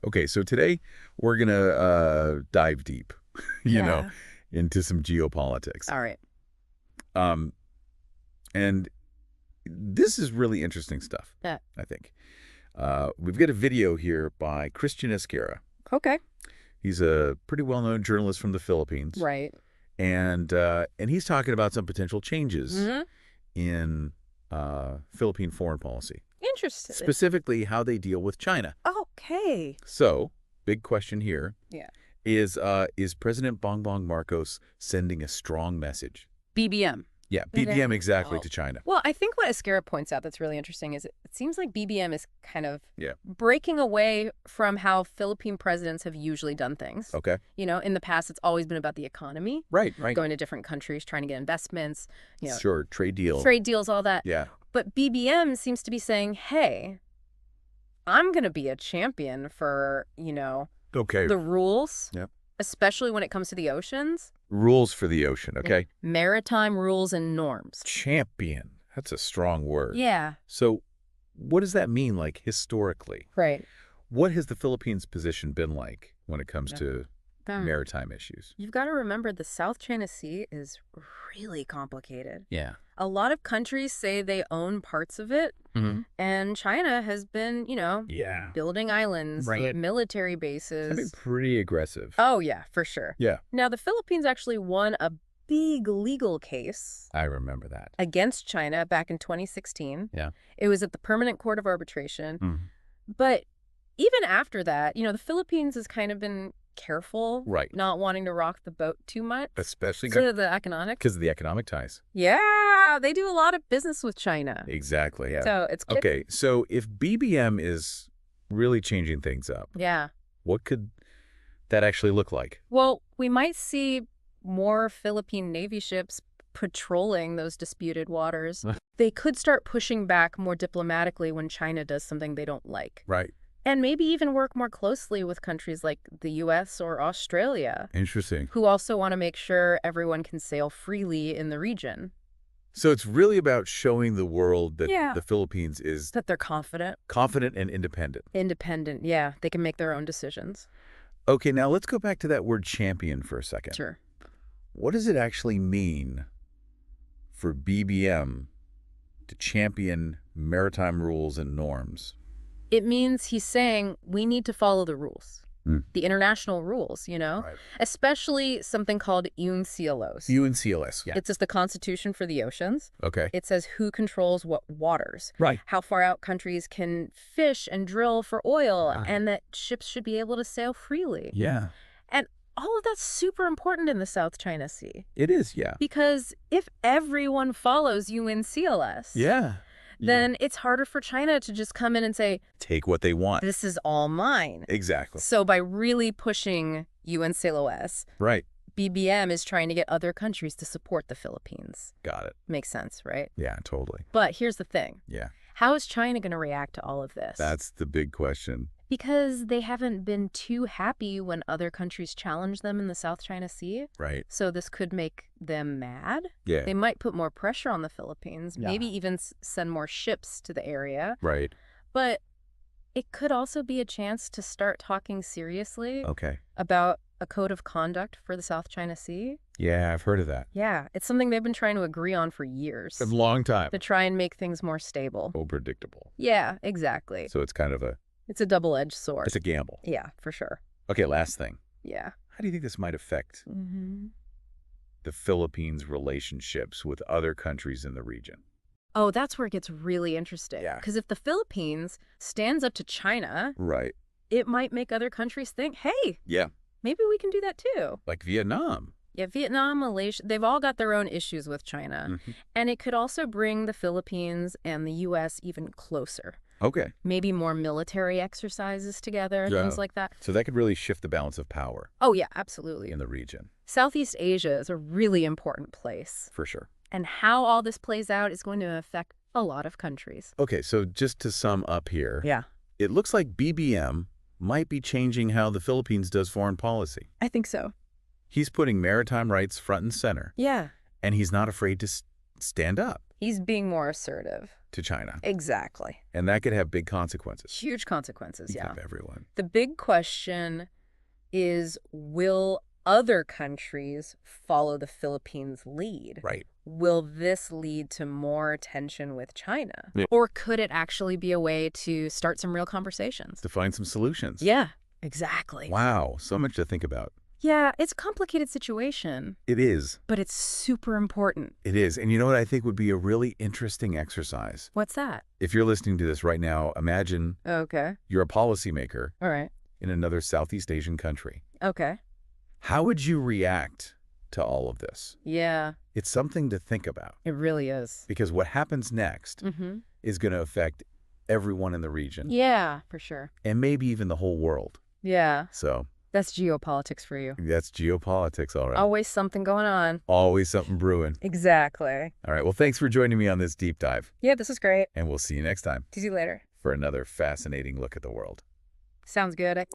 Okay, so today we're going to dive deep, you know, Yeah. into some geopolitics. All right. Um, and this is really interesting stuff, Yeah. I think. We've got a video here by Christian Esquera. Okay. He's a pretty well-known journalist from the Philippines, Right. and he's talking about some potential changes Mm-hmm. in Philippine foreign policy, Interesting. specifically how they deal with China. Okay. So, big question here. Yeah. Is President Bongbong Marcos sending a strong message? BBM. Yeah, Did BBM I- exactly oh. to China. Well, I think what Esquerra points out that's really interesting is it seems like BBM is kind of Yeah. breaking away from how Philippine presidents have usually done things. Okay. You know, in the past, it's always been about the economy, Right. going to different countries, trying to get investments, Sure, trade deal. trade deals, all that. Yeah. But BBM seems to be saying, hey, I'm going to be a champion for, Okay. the rules, Yep. especially when it comes to the oceans. Rules for the ocean, okay? Maritime rules and norms. Champion. That's a strong word. Yeah. So what does that mean, like, historically? Right. What has the Philippines' position been like when it comes Yeah. to maritime issues? You've got to remember the South China Sea is really complicated. Yeah. A lot of countries say they own parts of it, Mm-hmm. and China has been, Yeah. building islands, Right. military That'd be bases. pretty aggressive. Oh, yeah, for sure. Yeah. Now, the Philippines actually won a big legal case I remember that. against China back in 2016. Yeah. It was at the Permanent Court of Arbitration. Mhm. But even after that, the Philippines has kind of been careful, Right. not wanting to rock the boat too much. Especially So the economic. because of the economic ties. Yeah, they do a lot of business with China. Exactly, yeah. So it's good. Okay, so if BBM is really changing things up, Yeah. what could that actually look like? Well, we might see more Philippine Navy ships patrolling those disputed waters. They could start pushing back more diplomatically when China does something they don't like. Right. And maybe even work more closely with countries like the U.S. or Australia, Interesting. who also want to make sure everyone can sail freely in the region. So it's really about showing the world that Yeah. the Philippines is That they're confident. confident and independent. Independent, yeah. They can make their own decisions. Okay, now let's go back to that word champion for a second. Sure. What does it actually mean for BBM to champion maritime rules and norms? It means he's saying we need to follow the rules. The international rules, Right. especially something called UNCLOS. UNCLS, yeah. It's just the Constitution for the oceans. Okay. It says who controls what waters, Right. how far out countries can fish and drill for oil, Right. and that ships should be able to sail freely. Yeah. And all of that's super important in the South China Sea. It is, yeah. Because if everyone follows UNCLS, Yeah. then it's harder for China to just come in and say, Take what they want. this is all mine. Exactly. So by really pushing UNCLOS, Right. BBM is trying to get other countries to support the Philippines. Got it. Makes sense, right? Yeah, totally. But here's the thing. Yeah. How is China going to react to all of this? That's the big question. Because they haven't been too happy when other countries challenge them in the South China Sea. Right. So this could make them mad. Yeah. They might put more pressure on the Philippines, Yeah. maybe even send more ships to the area. Right. But it could also be a chance to start talking seriously Okay. about a code of conduct for the South China Sea. Yeah, I've heard of that. Yeah, it's something they've been trying to agree on for years A long time. to try and make things more stable. Oh, predictable. Yeah, exactly. So it's kind of It's a double-edged sword. it's a gamble. Yeah, for sure. Okay, last thing. Yeah. How do you think this might affect Mm-hmm. the Philippines' relationships with other countries in the region? Oh, that's where it gets really interesting. Yeah. Because if the Philippines stands up to China, Right. it might make other countries think, hey, Yeah. maybe we can do that too. Like Vietnam. Yeah, Vietnam, Malaysia, they've all got their own issues with China. Mhm. And it could also bring the Philippines and the U.S. even closer. Okay. Maybe more military exercises together, Yeah. things like that. So that could really shift the balance of power Oh, yeah, absolutely. in the region, Southeast Asia is a really important place. for sure. And how all this plays out is going to affect a lot of countries. Okay, so just to sum up here, Yeah, it looks like BBM might be changing how the Philippines does foreign policy. I think so. He's putting maritime rights front and center, Yeah. and he's not afraid to stand up He's being more assertive. to China. Exactly. And that could have big consequences. Huge consequences, yeah. Of everyone. The big question is, will other countries follow the Philippines' lead? Right. Will this lead to more tension with China? Yeah. Or could it actually be a way to start some real conversations? To find some solutions. Yeah, exactly. Wow, so much to think about. Yeah, it's a complicated situation. It is. But it's super important. It is. And you know what I think would be a really interesting exercise? What's that? If you're listening to this right now, imagine Okay. you're a policymaker All right. in another Southeast Asian country. Okay. How would you react to all of this? Yeah, It's something to think about. it really is. Because what happens next is going to affect everyone in the region. Yeah, for sure. And maybe even the whole world. Yeah, So that's geopolitics for you. that's geopolitics, all right. Always something going on. Always something brewing. Exactly. All right, well, thanks for joining me on this deep dive. Yeah, this is great. And we'll see you next time See you later. for another fascinating look at the world. Sounds good.